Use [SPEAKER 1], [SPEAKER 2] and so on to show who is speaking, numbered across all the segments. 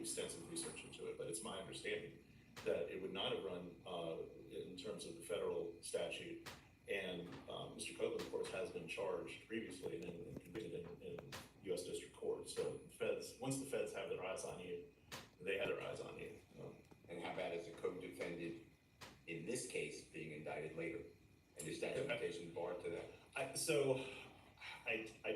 [SPEAKER 1] extensive research into it, but it's my understanding that it would not have run in terms of the federal statute. And Mr. Copeland, of course, has been charged previously and convicted in U.S. District Court. So once the feds have their eyes on you, they have their eyes on you.
[SPEAKER 2] And how about as a co-defendant in this case being indicted later? And is that implication barred to that?
[SPEAKER 1] I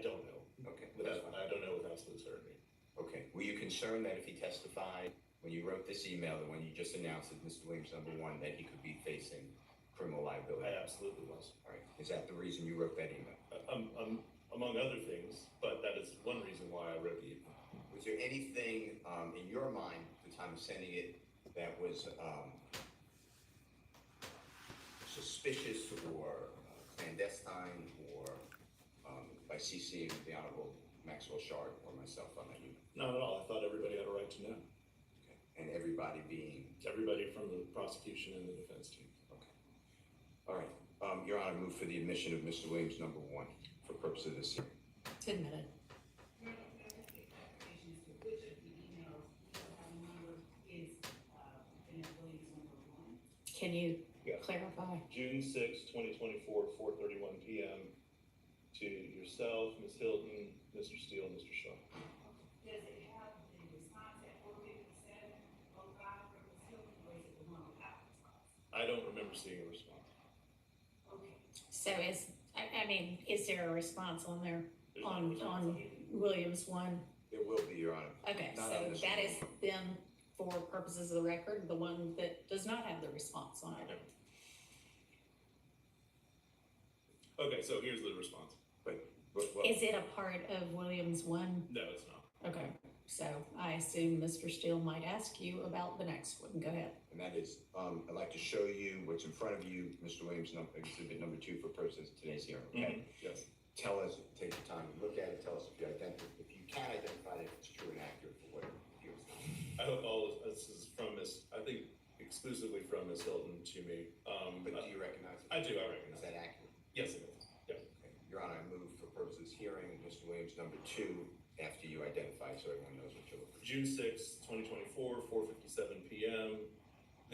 [SPEAKER 1] don't know.
[SPEAKER 2] Okay.
[SPEAKER 1] I don't know with absolute certainty.
[SPEAKER 2] Okay. Were you concerned that if he testified when you wrote this email and when you just announced that Mr. Williams #1 that he could be facing criminal liability?
[SPEAKER 1] I absolutely was.
[SPEAKER 2] All right. Is that the reason you wrote that email?
[SPEAKER 1] Among other things, but that is one reason why I wrote the email.
[SPEAKER 2] Was there anything in your mind at the time of sending it that was suspicious or clandestine or by CCing the Honorable Maxwell Shard or myself on that email?
[SPEAKER 1] Not at all. I thought everybody had a right to know.
[SPEAKER 2] Okay. And everybody being?
[SPEAKER 1] Everybody from the prosecution and the defense team.
[SPEAKER 2] Okay. All right. Your Honor, move for the admission of Mr. Williams #1 for purposes of this hearing.
[SPEAKER 3] It's admitted. Can you clarify?
[SPEAKER 1] June 6, 2024, 4:31 p.m. to yourself, Ms. Hilton, Mr. Steele, Mr. Shaw.
[SPEAKER 4] Does it have the response at 4:57:05 from Ms. Hilton, or is it the one without response?
[SPEAKER 1] I don't remember seeing a response.
[SPEAKER 4] Okay.
[SPEAKER 3] So is there a response on there
[SPEAKER 1] There's
[SPEAKER 3] on Williams 1?
[SPEAKER 2] There will be, Your Honor.
[SPEAKER 3] Okay,
[SPEAKER 2] Not
[SPEAKER 3] so
[SPEAKER 2] on this
[SPEAKER 3] that
[SPEAKER 2] one.
[SPEAKER 3] is then, for purposes of the record, the one that does not have the response on it.
[SPEAKER 1] Okay, so here's the response.
[SPEAKER 2] But
[SPEAKER 3] Is it a part of Williams 1?
[SPEAKER 1] No, it's not.
[SPEAKER 3] Okay, so I assume Mr. Steele might ask you about the next one. Go ahead.
[SPEAKER 2] and that is, I'd like to show you what's in front of you, Mr. Williams, exhibit #2 for purposes of today's hearing, okay?
[SPEAKER 1] Yes.
[SPEAKER 2] Tell us, take the time to look at it, tell us if you can identify that it's true and accurate for what it appears.
[SPEAKER 1] I hope all of this is from I think exclusively from Ms. Hilton to me.
[SPEAKER 2] But do you recognize it?
[SPEAKER 1] I do, I
[SPEAKER 2] Is
[SPEAKER 1] recognize
[SPEAKER 2] that
[SPEAKER 1] it.
[SPEAKER 2] accurate?
[SPEAKER 1] Yes, it is. Yeah.
[SPEAKER 2] Okay. Your Honor, I move for purposes of hearing Mr. Williams #2 after you identify so everyone knows what you're looking for.
[SPEAKER 1] June 6, 2024, 4:57 p.m.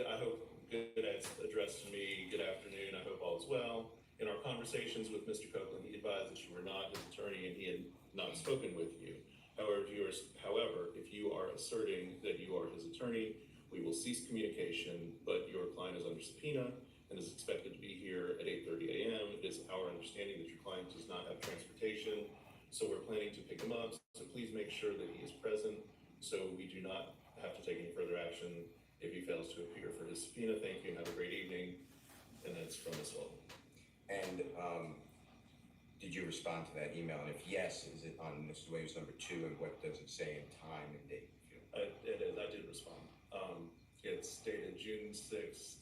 [SPEAKER 1] I hope good address to me. Good afternoon. I hope all is well. In our conversations with Mr. Copeland, he advised that you were not his attorney and he had not spoken with you. However, if you are asserting that you are his attorney, we will cease communication, but your client is under subpoena and is expected to be here at 8:30 a.m. It is our understanding that your client does not have transportation, so we're planning to pick him up. So please make sure that he is present so we do not have to take any further action if he fails to appear for his subpoena. Thank you and have a great evening. And that's from Ms. Hilton.
[SPEAKER 2] And did you respond to that email? And if yes, is it on Mr. Williams #2 and what does it say in time and date?
[SPEAKER 1] It is. I did respond. It's dated June 6th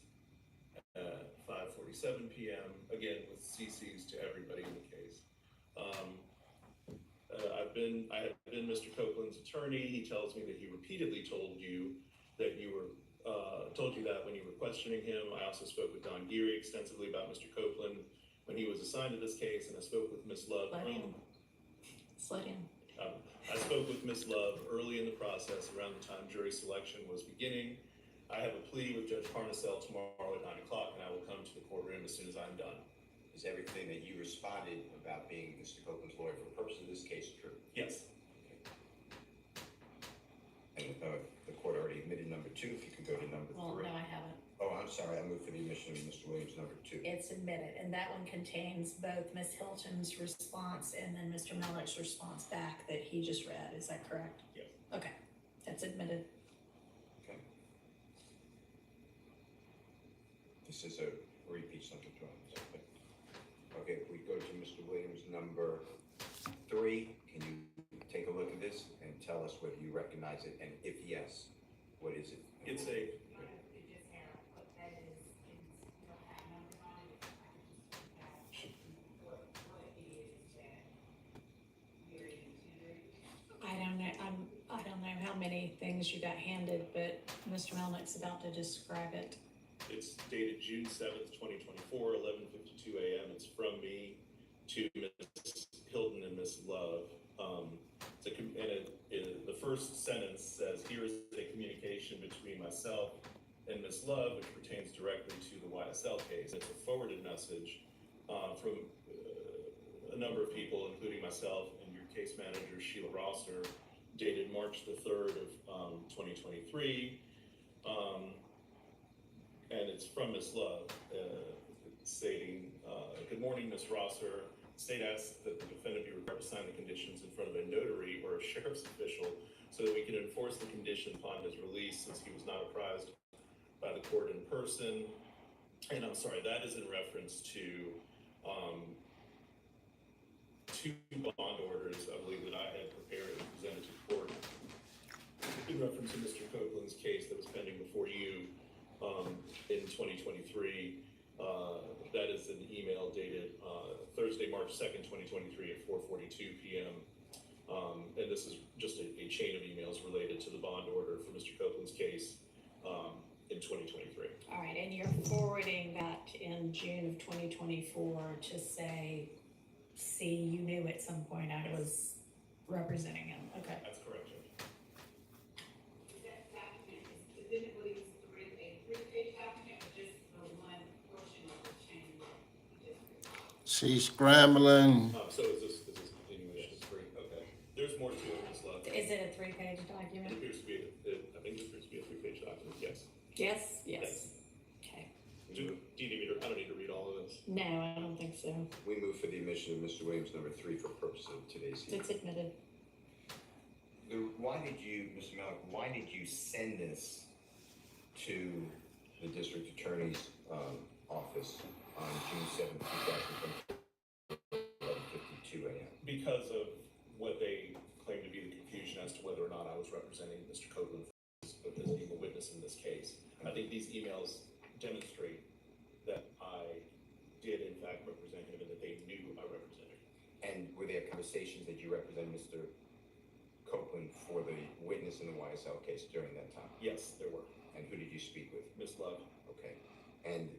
[SPEAKER 1] at 5:47 p.m. Again, with CCs to everybody in the case. I have been Mr. Copeland's attorney. He tells me that he repeatedly told you that when you were questioning him. I also spoke with Don Geary extensively about Mr. Copeland when he was assigned to this case, and I spoke with Ms. Love.
[SPEAKER 3] Slide in.
[SPEAKER 1] I spoke with Ms. Love early in the process, around the time jury selection was beginning. I have a plea with Judge Carnicel tomorrow at 9 o'clock, and I will come to the courtroom as soon as I'm done.
[SPEAKER 2] Is everything that you responded about being Mr. Copeland's lawyer for the purpose of this case true?
[SPEAKER 1] Yes.
[SPEAKER 2] And the court already admitted #2. If you could go to #3.
[SPEAKER 3] Well, no, I haven't.
[SPEAKER 2] Oh, I'm sorry. I moved for the admission of Mr. Williams #2.
[SPEAKER 3] It's admitted, and that one contains both Ms. Hilton's response and then Mr. Mellick's response back that he just read. Is that correct?
[SPEAKER 1] Yes.
[SPEAKER 3] Okay, that's admitted.
[SPEAKER 2] Okay. This is a repeat subject drawing. Okay, if we go to Mr. Williams #3, can you take a look at this and tell us whether you recognize it, and if yes, what is it?
[SPEAKER 1] It's
[SPEAKER 3] I don't know how many things you got handed, but Mr. Melnick's about to describe it.
[SPEAKER 1] It's dated June 7th, 2024, 11:52 a.m. It's from me to Ms. Hilton and Ms. Love. The first sentence says, here is a communication between myself and Ms. Love, which pertains directly to the YSL case. It's a forwarded message from a number of people, including myself and your case manager, Sheila Rosser, dated March the 3rd of 2023. And it's from Ms. Love, stating, good morning, Ms. Rosser. State asks that the defendant be required to sign the conditions in front of a notary or a sheriff's official so that we can enforce the condition upon his release, since he was not apprised by the court in person. And I'm sorry, that is in reference to two bond orders, I believe, that I had prepared and presented to the court in reference to Mr. Copeland's case that was pending before you in 2023. That is an email dated Thursday, March 2nd, 2023 at 4:42 p.m. And this is just a chain of emails related to the bond order for Mr. Copeland's case in 2023.
[SPEAKER 3] All right, and you're forwarding that in June of 2024 to say, see, you knew at some point I was representing him. Okay.
[SPEAKER 1] That's correct, Judge.
[SPEAKER 4] That document is specifically a three-page document, or just the one portion of the chain that you just read?
[SPEAKER 5] She's scrambling.
[SPEAKER 1] So is this continuation? Okay. There's more to it, Ms. Love.
[SPEAKER 3] Is it a three-page
[SPEAKER 1] It
[SPEAKER 3] document?
[SPEAKER 1] appears to be, I think it appears to be a three-page document, yes.
[SPEAKER 3] Yes, yes. Okay.
[SPEAKER 1] Do you need me to, I don't need to read all of this.
[SPEAKER 3] No, I don't think so.
[SPEAKER 2] We move for the admission of Mr. Williams, number 3, for purposes of today's hearing.
[SPEAKER 3] It's admitted.
[SPEAKER 2] Why did you, Mr. Malik, why did you send this to the district attorney's office on June 7th, 2024, 11:52 a.m.?
[SPEAKER 1] Because of what they claim to be the confusion as to whether or not I was representing Mr. Copeland as being a witness in this case. I think these emails demonstrate that I did in fact represent him and that they knew I represented him.
[SPEAKER 2] And were there conversations that you represent Mr. Copeland for the witness in the YSL case during that time?
[SPEAKER 1] Yes, there were.
[SPEAKER 2] And who did you speak with?
[SPEAKER 1] Ms. Love?
[SPEAKER 2] Okay. And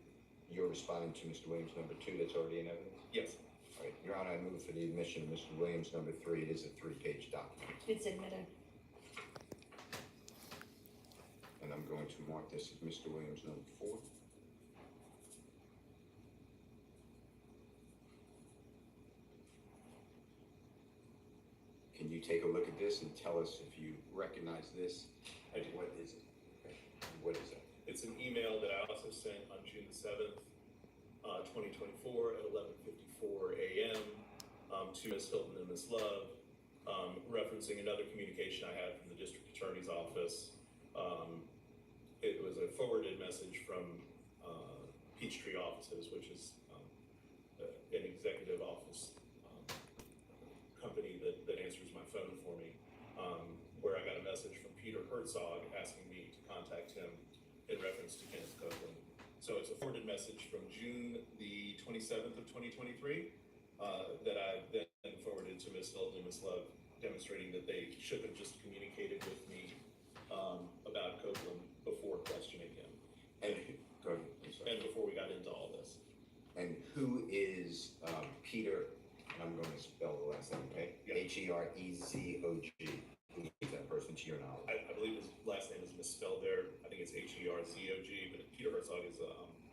[SPEAKER 2] you're responding to Mr. Williams, number 2, that's already in evidence?
[SPEAKER 1] Yes.
[SPEAKER 2] All right, Your Honor, I move for the admission of Mr. Williams, number 3. It is a 3-page document.
[SPEAKER 3] It's admitted.
[SPEAKER 2] And I'm going to mark this as Mr. Williams, number 4. Can you take a look at this and tell us if you recognize this?
[SPEAKER 1] I do.
[SPEAKER 2] What is it? Okay. What is it?
[SPEAKER 1] It's an email that I also sent on June the 7th, 2024 at 11:54 a.m. To Ms. Hilton and Ms. Love, referencing another communication I had from the district attorney's office. It was a forwarded message from Peachtree Offices, which is an executive office company that answers my phone for me, where I got a message from Peter Herzog asking me to contact him in reference to Kenneth Copeland. So it's a forwarded message from June the 27th of 2023 that I then forwarded to Ms. Hilton and Ms. Love, demonstrating that they should have just communicated with me about Copeland before questioning him.
[SPEAKER 2] And go ahead, I'm sorry.
[SPEAKER 1] And before we got into all this.
[SPEAKER 2] And who is Peter? And I'm going to spell the last name, okay?
[SPEAKER 1] Yeah.
[SPEAKER 2] Herezog. Who is that person to your knowledge?
[SPEAKER 1] I believe his last name is misspelled there. I think it's Herzog, but Peter Herzog is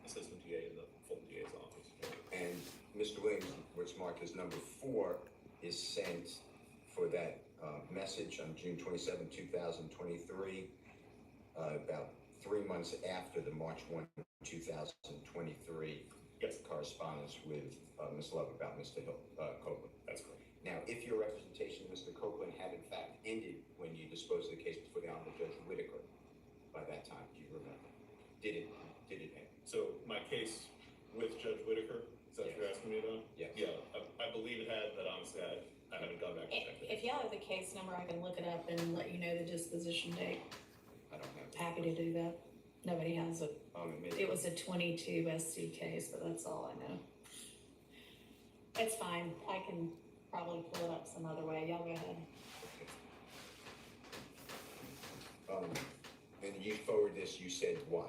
[SPEAKER 1] assistant DA in the Fulton DA's office.
[SPEAKER 2] And Mr. Williams, what's marked as number 4, is sent for that message on June 27, 2023, about 3 months after the March 1, 2023
[SPEAKER 1] Yes,
[SPEAKER 2] correspondence with Ms. Love about Mr. Copeland.
[SPEAKER 1] that's correct.
[SPEAKER 2] Now, if your representation of Mr. Copeland had in fact ended when you disposed of the case before the Honorable Judge Whitaker, by that time, do you remember? Did it end?
[SPEAKER 1] So my case with Judge Whitaker, is that what you're asking me about?
[SPEAKER 2] Yes.
[SPEAKER 1] Yeah, I believe it had, but honestly, I haven't gone back and checked it.
[SPEAKER 3] If y'all have the case number, I can look it up and let you know the disposition date.
[SPEAKER 2] I don't have it.
[SPEAKER 3] Happy to do that. Nobody has it.
[SPEAKER 2] Maybe.
[SPEAKER 3] It was a 22 SC case, but that's all I know. It's fine. I can probably pull it up some other way. Y'all go ahead.
[SPEAKER 2] And you forward this, you said why?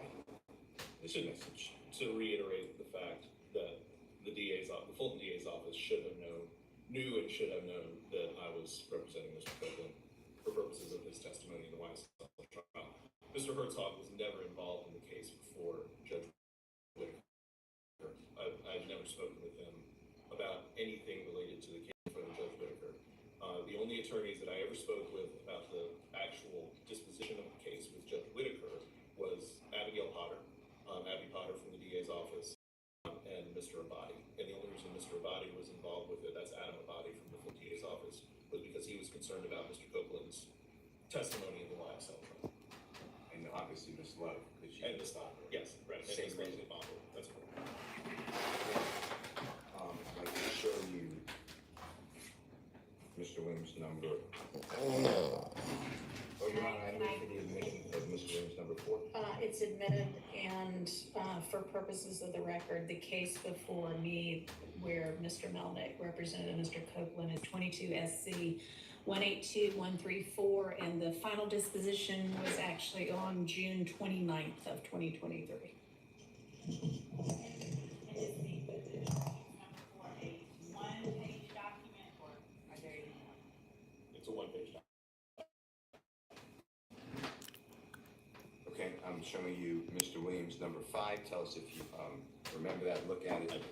[SPEAKER 2] This
[SPEAKER 1] To-
[SPEAKER 2] message.
[SPEAKER 1] To reiterate the fact that the Fulton DA's office should have known knew and should have known that I was representing Mr. Copeland for purposes of his testimony in the YSL trial. Mr. Herzog was never involved in the case before Judge Whitaker. I've never spoken with him about anything related to the case in front of Judge Whitaker. The only attorneys that I ever spoke with about the actual disposition of the case with Judge Whitaker was Abigail Potter, Abby Potter from the DA's office, and Mr. Abadi. And the only reason Mr. Abadi was involved with it, that's Adam Abadi from the DA's office, was because he was concerned about Mr. Copeland's testimony in the YSL trial.
[SPEAKER 2] And obviously Ms. Love, because she.
[SPEAKER 1] And Ms. Bonder, yes, right. And
[SPEAKER 2] Same
[SPEAKER 1] Ms.
[SPEAKER 2] reason.
[SPEAKER 1] Bonder, that's correct.
[SPEAKER 2] I'd like to show you Mr. Williams' number. Oh, Your Honor, I move for the admission of Mr. Williams' number 4.
[SPEAKER 3] It's admitted, and, for purposes of the record, the case before me where Mr. Melnick represented Mr. Copeland is 22 SC 182134, and the final disposition was actually on June 29th of 2023.
[SPEAKER 4] And is the number for a one-page document, or are there any more?
[SPEAKER 1] It's a one-page document.
[SPEAKER 2] Okay, I'm showing you Mr. Williams' number 5. Tell us if you remember that, look at it.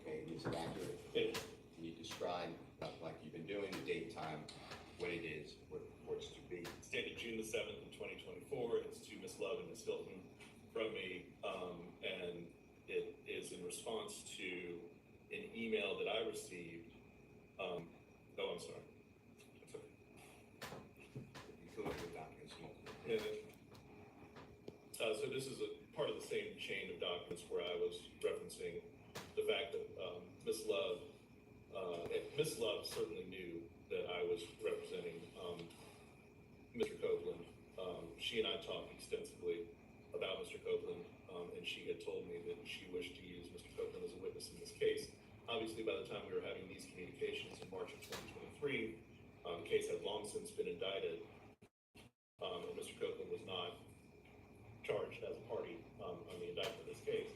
[SPEAKER 2] Okay, is it accurate?
[SPEAKER 1] It-
[SPEAKER 2] Can you describe, like you've been doing, the date, time, what it is, what it's to be?
[SPEAKER 1] It's dated June the 7th of 2024. It's to Ms. Love and Ms. Hilton from me, and it is in response to an email that I received. Oh, I'm sorry. It's okay.
[SPEAKER 2] You can look at the documents multiple.
[SPEAKER 1] Yeah. So this is a part of the same chain of documents where I was referencing the fact that Ms. Love certainly knew that I was representing Mr. Copeland. She and I talked extensively about Mr. Copeland, and she had told me that she wished to use Mr. Copeland as a witness in this case. Obviously, by the time we were having these communications in March of 2023, the case had long since been indicted, and Mr. Copeland was not charged as a party on the indictment of this case.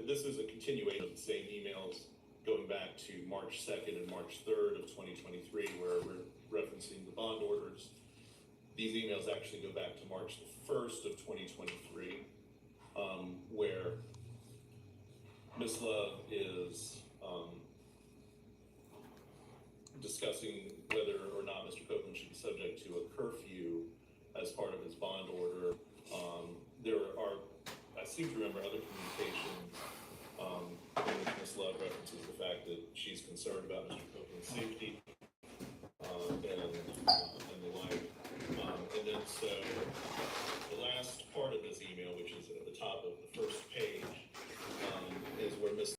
[SPEAKER 1] This is a continuation of the same emails going back to March 2nd and March 3rd of 2023, where we're referencing the bond orders. These emails actually go back to March the 1st of 2023, where Ms. Love is discussing whether or not Mr. Copeland should be subject to a curfew as part of his bond order. I seem to remember other communications in which Ms. Love references the fact that she's concerned about Mr. Copeland's safety and the like. And then so the last part of this email, which is at the top of the first page, is where Ms.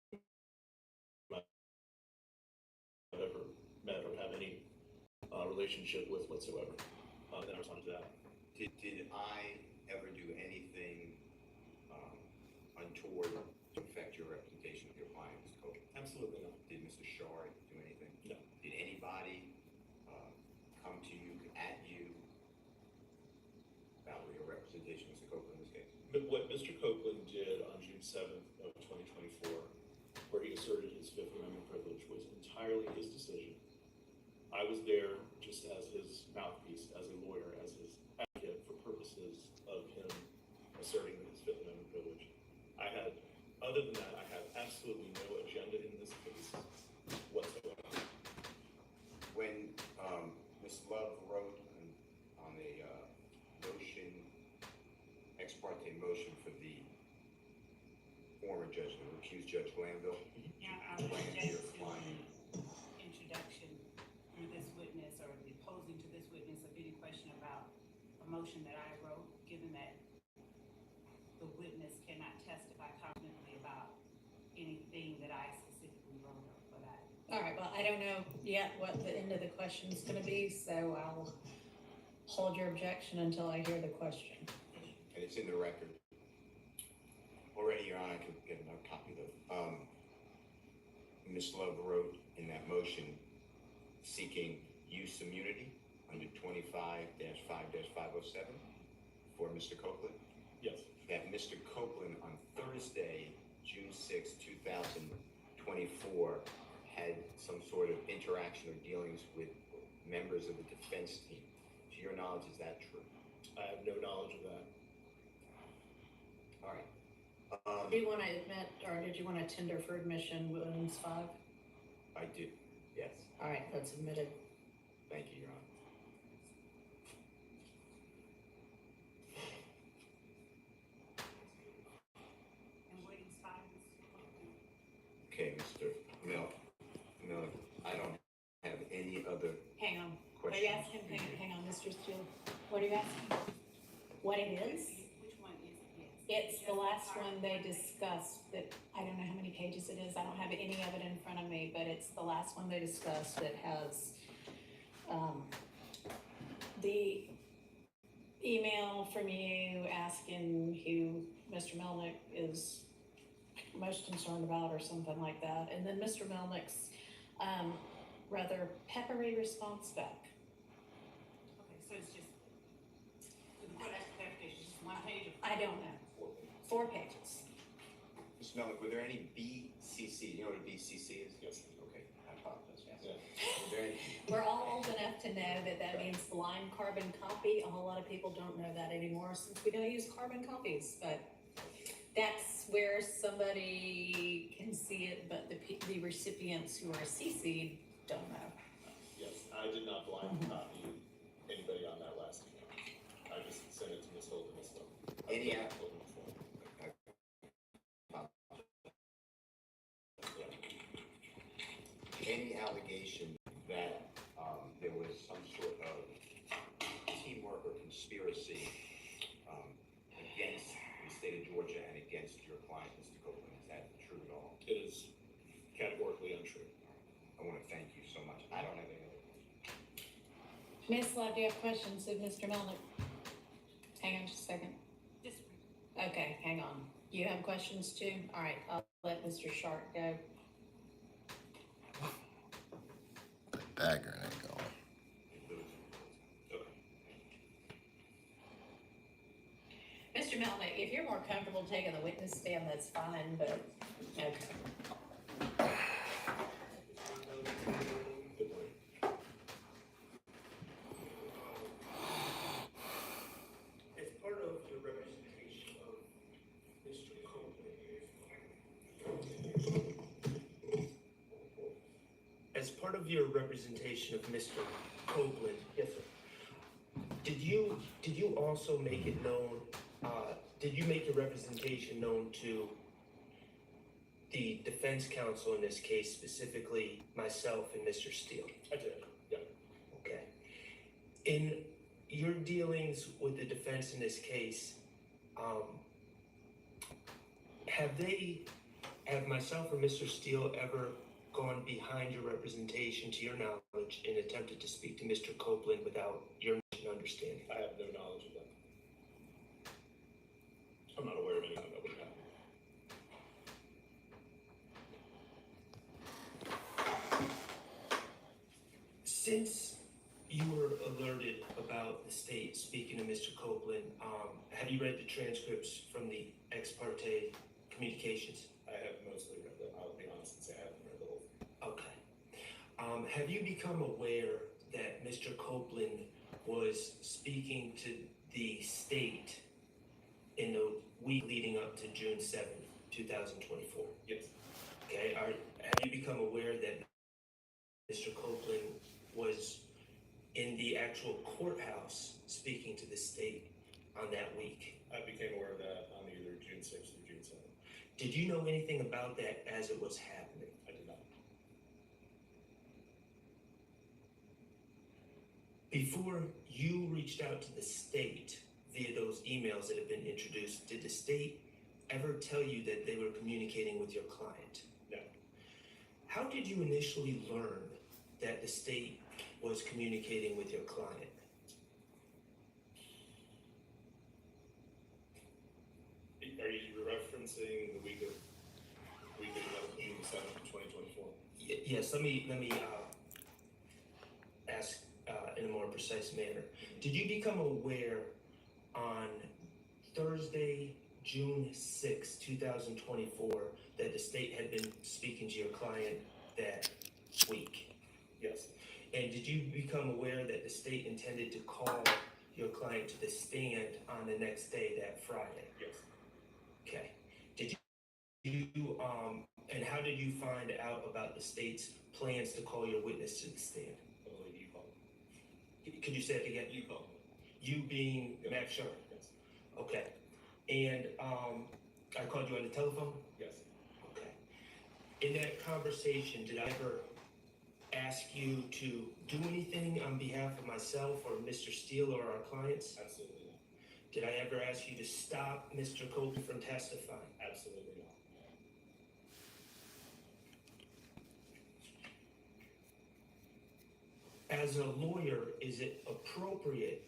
[SPEAKER 1] I've ever met or have any relationship with whatsoever. And I responded to that.
[SPEAKER 2] Did I ever do anything untoward to affect your representation of your client, Mr. Copeland?
[SPEAKER 1] Absolutely not.
[SPEAKER 2] Did Mr. Shard do anything?
[SPEAKER 1] No.
[SPEAKER 2] Did anybody come to you, at you, about your representation, Mr. Copeland, in this case?
[SPEAKER 1] But what Mr. Copeland did on June 7th of 2024, where he asserted his Fifth Amendment privilege, was entirely his decision. I was there just as his mouthpiece, as a lawyer, as his advocate for purposes of him asserting his Fifth Amendment privilege. Other than that, I have absolutely no agenda in this case whatsoever.
[SPEAKER 2] When Ms. Love wrote on a motion, ex parte motion for the former judge, the recused Judge Glanville,
[SPEAKER 4] Now, I
[SPEAKER 2] Plan
[SPEAKER 4] would
[SPEAKER 2] to your
[SPEAKER 4] object to
[SPEAKER 2] client.
[SPEAKER 4] the introduction through this witness or the posing to this witness of any question about a motion that I wrote, given that the witness cannot testify confidently about anything that I specifically wrote for that.
[SPEAKER 3] All right, well, I don't know yet what the end of the question is gonna be, so I'll hold your objection until I hear the question.
[SPEAKER 2] And it's in the record. Already, Your Honor, I could get another copy of it. Ms. Love wrote in that motion seeking use immunity under 25-5-507 for Mr. Copeland.
[SPEAKER 1] Yes.
[SPEAKER 2] That Mr. Copeland on Thursday, June 6, 2024, 2024 had some sort of interaction or dealings with members of the defense team. To your knowledge, is that true?
[SPEAKER 1] I have no knowledge of that.
[SPEAKER 2] All right.
[SPEAKER 3] Do you wanna admit, or did you wanna tender for admission Williams 5?
[SPEAKER 2] I do, yes.
[SPEAKER 3] All right, that's admitted.
[SPEAKER 2] Thank you, Your Honor.
[SPEAKER 4] And Williams 5 is.
[SPEAKER 2] Okay, Mr. Miller, I don't have any other
[SPEAKER 3] Hang on. Are
[SPEAKER 2] questions.
[SPEAKER 3] you asking, hang on, Mr. Steele, what are you asking? What it is?
[SPEAKER 4] Which one is it?
[SPEAKER 3] It's the last one they discussed, that, I don't know how many pages it is, I don't have any of it in front of me, but it's the last one they discussed that has, the email from you asking who Mr. Melnick is most concerned about or something like that, and then Mr. Melnick's, rather peppery response back.
[SPEAKER 4] Okay, so it's just, for that clarification, just one page of.
[SPEAKER 3] I don't know, 4 pages.
[SPEAKER 2] Mr. Miller, were there any BCC, you know what a BCC is?
[SPEAKER 1] Yes.
[SPEAKER 2] Okay, I apologize, yes.
[SPEAKER 1] Yeah.
[SPEAKER 2] Were there any,
[SPEAKER 3] We're all old enough to know that that means blind carbon copy. A whole lot of people don't know that anymore since we don't use carbon copies, but that's where somebody can see it, but the recipients who are CC'd don't know.
[SPEAKER 1] Yes, I did not blind copy anybody on that last email. I just sent it to Ms. Holden as well.
[SPEAKER 2] Any
[SPEAKER 1] Ms.
[SPEAKER 2] app-
[SPEAKER 1] Holden as well.
[SPEAKER 2] any allegation that, there was some sort of teamwork or conspiracy, against the state of Georgia and against your client, Mr. Copeland, is that true at all?
[SPEAKER 1] It is categorically untrue.
[SPEAKER 2] I want to thank you so much. I don't have any other.
[SPEAKER 3] Ms. Love, do you have questions of Mr. Melnick? Hang on just a second.
[SPEAKER 4] Just,
[SPEAKER 3] Okay, hang on. You have questions too? All right, I'll let Mr. Sharp go.
[SPEAKER 5] The dagger ain't going.
[SPEAKER 1] Okay.
[SPEAKER 3] Mr. Melnick, if you're more comfortable taking the witness stand, that's fine, but, okay.
[SPEAKER 1] Good morning.
[SPEAKER 6] As part of your representation of Mr. Copeland, as part of your representation of Mr. Copeland, yes, sir. Did you also make it known, did you make your representation known to the defense counsel in this case, specifically myself and Mr. Steele?
[SPEAKER 1] I did, yeah.
[SPEAKER 6] Okay. In your dealings with the defense in this case, have myself or Mr. Steele ever gone behind your representation, to your knowledge, and attempted to speak to Mr. Copeland without your understanding?
[SPEAKER 1] I have no knowledge of that. I'm not aware of anything that would happen.
[SPEAKER 6] Since you were alerted about the state speaking to Mr. Copeland, have you read the transcripts from the ex parte communications?
[SPEAKER 1] I have mostly read that. I'll be honest and say I haven't read the whole thing.
[SPEAKER 6] Okay. Have you become aware that Mr. Copeland was speaking to the state in the week leading up to June 7th, 2024?
[SPEAKER 1] Yes,
[SPEAKER 6] Okay, have you become aware that Mr. Copeland was in the actual courthouse speaking to the state on that week?
[SPEAKER 1] I became aware of that on either June 6th or June 7th.
[SPEAKER 6] Did you know anything about that as it was happening?
[SPEAKER 1] I did not.
[SPEAKER 6] Before you reached out to the state via those emails that have been introduced, did the state ever tell you that they were communicating with your client?
[SPEAKER 1] No.
[SPEAKER 6] How did you initially learn that the state was communicating with your client?
[SPEAKER 1] Are you referencing the week of June 7th, 2024?
[SPEAKER 6] Yes, let me ask in a more precise manner. Did you become aware on Thursday, June 6, 2024, that the state had been speaking to your client that week.
[SPEAKER 1] Yes,
[SPEAKER 6] And did you become aware that the state intended to call your client to the stand on the next day, that Friday?
[SPEAKER 1] yes.
[SPEAKER 6] Okay. Did and how did you find out about the state's plans to call your witness to the stand?
[SPEAKER 1] I believe you called me.
[SPEAKER 6] Could you say it again?
[SPEAKER 1] You called me.
[SPEAKER 6] You being Matt Sharp?
[SPEAKER 1] Yes,
[SPEAKER 6] Okay. And I called you on the telephone?
[SPEAKER 1] yes.
[SPEAKER 6] Okay. In that conversation, did I ever ask you to do anything on behalf of myself or Mr. Steele or our clients?
[SPEAKER 1] Absolutely not.
[SPEAKER 6] Did I ever ask you to stop Mr. Copeland from testifying?
[SPEAKER 1] Absolutely not.
[SPEAKER 6] As a lawyer, is it appropriate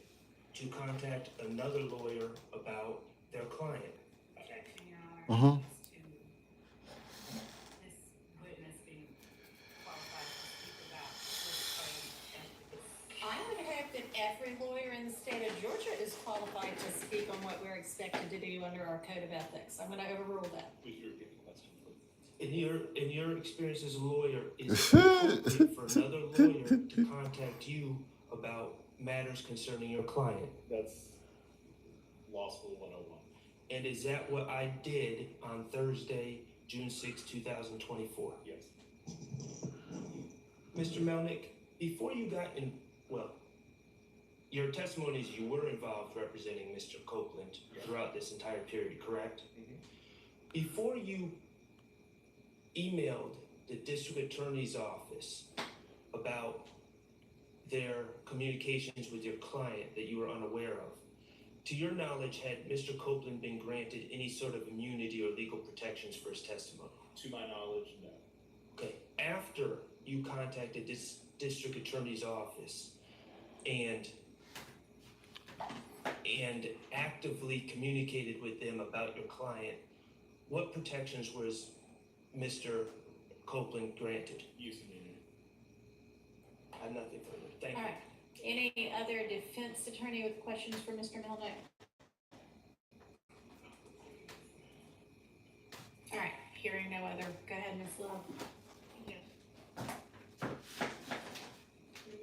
[SPEAKER 6] to contact another lawyer about their client?
[SPEAKER 4] Objection, Your
[SPEAKER 5] Mhm.
[SPEAKER 4] Honor, as to this witness being qualified to speak about this claim.
[SPEAKER 3] I would hope that every lawyer in the state of Georgia is qualified to speak on what we're expected to do under our code of ethics. I'm gonna overrule that.
[SPEAKER 1] Would you repeat the question, please?
[SPEAKER 6] In your experience as a lawyer, is it appropriate for another lawyer to contact you about matters concerning your client?
[SPEAKER 1] That's Law School 101.
[SPEAKER 6] And is that what I did on Thursday, June 6, 2024?
[SPEAKER 1] Yes.
[SPEAKER 6] Mr. Melnick, before you got in, well, your testimony is you were involved representing Mr. Copeland
[SPEAKER 1] Yes.
[SPEAKER 6] throughout this entire period, correct?
[SPEAKER 1] Mhm.
[SPEAKER 6] Before you emailed the district attorney's office about their communications with your client that you were unaware of, to your knowledge, had Mr. Copeland been granted any sort of immunity or legal protections for his testimony?
[SPEAKER 1] To my knowledge, no.
[SPEAKER 6] Okay, after you contacted this district attorney's office and actively communicated with them about your client, what protections was Mr. Copeland granted?
[SPEAKER 1] Use immunity.
[SPEAKER 6] I have nothing further. Thank
[SPEAKER 3] All
[SPEAKER 6] you.
[SPEAKER 3] right. Any other defense attorney with questions for Mr. Melnick? All right, hearing no other, go ahead, Ms. Love.
[SPEAKER 4] Yes.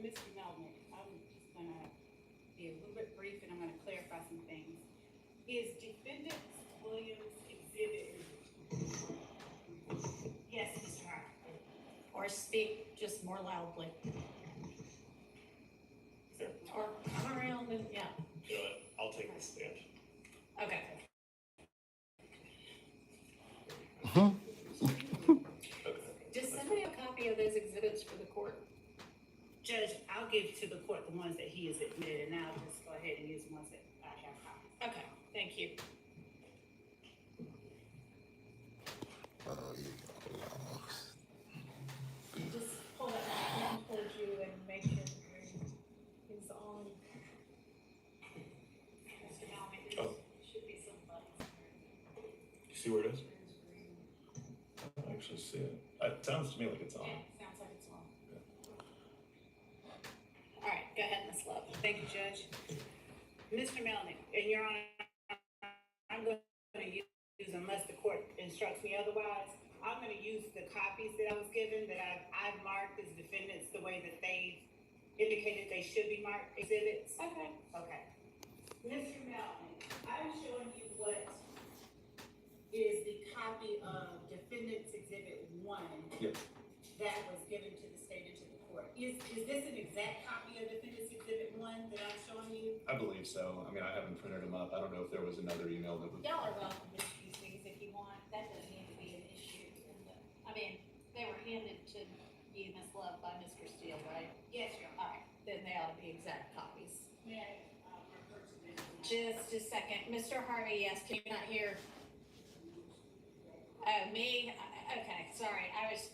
[SPEAKER 4] Mr. Melnick, I'm just gonna be a little bit brief and I'm gonna clarify some things. Is defendant Williams exhibit? Yes, Mr. Hart.
[SPEAKER 3] Or speak just more loudly. Or come around and, yeah,
[SPEAKER 1] You know what? I'll take the stand.
[SPEAKER 3] okay. Does somebody have a copy of those exhibits for the court?
[SPEAKER 4] Judge, I'll give to the court the ones that he has admitted, and I'll just go ahead and use the ones that I have copies.
[SPEAKER 3] Okay, thank you.
[SPEAKER 5] Oh, you lost.
[SPEAKER 3] Just pull that back towards you and make sure the green is on.
[SPEAKER 4] Mr. Melnick,
[SPEAKER 1] Oh.
[SPEAKER 4] there should be some buttons.
[SPEAKER 1] You see where it is? I don't actually see it. It sounds to me like it's on.
[SPEAKER 4] Yeah, sounds like it's on.
[SPEAKER 3] All right, go ahead, Ms. Love.
[SPEAKER 4] Thank you, Judge. Mr. Melnick, and Your Honor, I'm going to use, unless the court instructs me otherwise, I'm going to use the copies that I was given, that I've marked as defendants the way that they indicated they should be marked exhibits.
[SPEAKER 3] Okay.
[SPEAKER 4] Okay. Mr. Melnick, I'm showing you what is the copy of Defendant's Exhibit 1
[SPEAKER 1] Yes.
[SPEAKER 4] that was given to the state and to the court. Is this an exact copy of Defendant's Exhibit 1 that I'm showing you?
[SPEAKER 1] I believe so. I mean, I haven't printed them up. I don't know if there was another email that was.
[SPEAKER 3] Y'all are welcome to use these if you want. That doesn't need to be an issue. I mean, they were handed to you, Ms. Love, by Mr. Steele, right?
[SPEAKER 4] Yes, Your Honor.
[SPEAKER 3] All right, then they ought to be exact copies.
[SPEAKER 4] May I refer to this?
[SPEAKER 3] Just a second. Mr. Harvey, yes, can you not hear? Oh, me? Okay, sorry. I was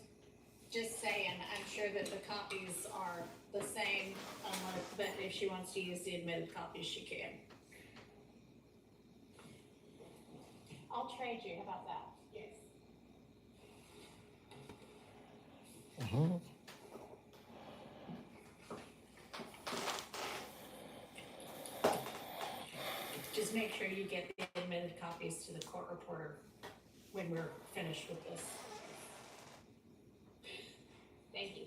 [SPEAKER 3] just saying, I'm sure that the copies are the same, but if she wants to use the admitted copies, she can. I'll trade you. How about that?
[SPEAKER 4] Yes.
[SPEAKER 3] Just make sure you get the admitted copies to the court reporter when we're finished with this. Thank you.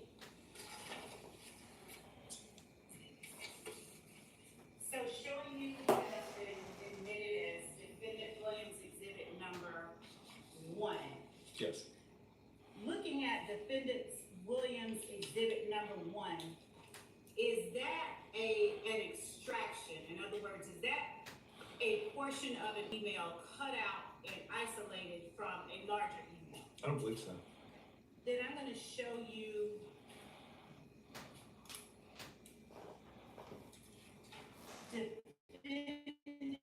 [SPEAKER 4] So showing you what has been admitted as defendant Williams exhibit number 1.
[SPEAKER 1] Yes.
[SPEAKER 4] Looking at defendant Williams exhibit number 1, is that an extraction? In other words, is that a portion of an email cut out and isolated from a larger email?
[SPEAKER 1] I don't believe so.
[SPEAKER 4] Then I'm gonna show you defendant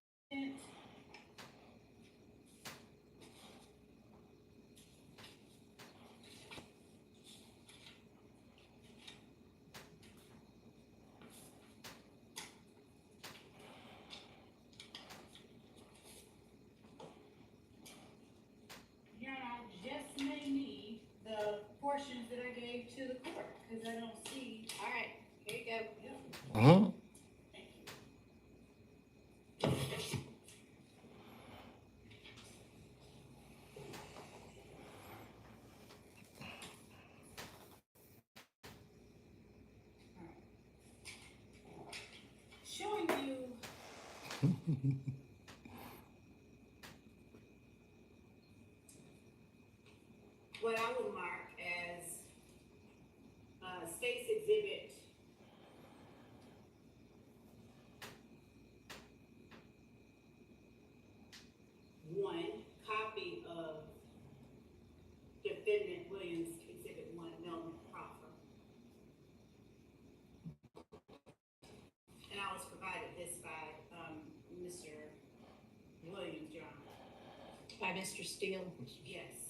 [SPEAKER 4] Yeah, I just may need the portions that I gave to the court, because I don't see.
[SPEAKER 3] All right, here you go.
[SPEAKER 5] Mm-hmm.
[SPEAKER 4] Thank you. Alright. Showing you what I would mark as State's Exhibit 1, copy of defendant Williams Exhibit 1, Melvin Crawford. And I was provided this by Mr. Williams, Your Honor.
[SPEAKER 3] By Mr. Steele.
[SPEAKER 4] Yes.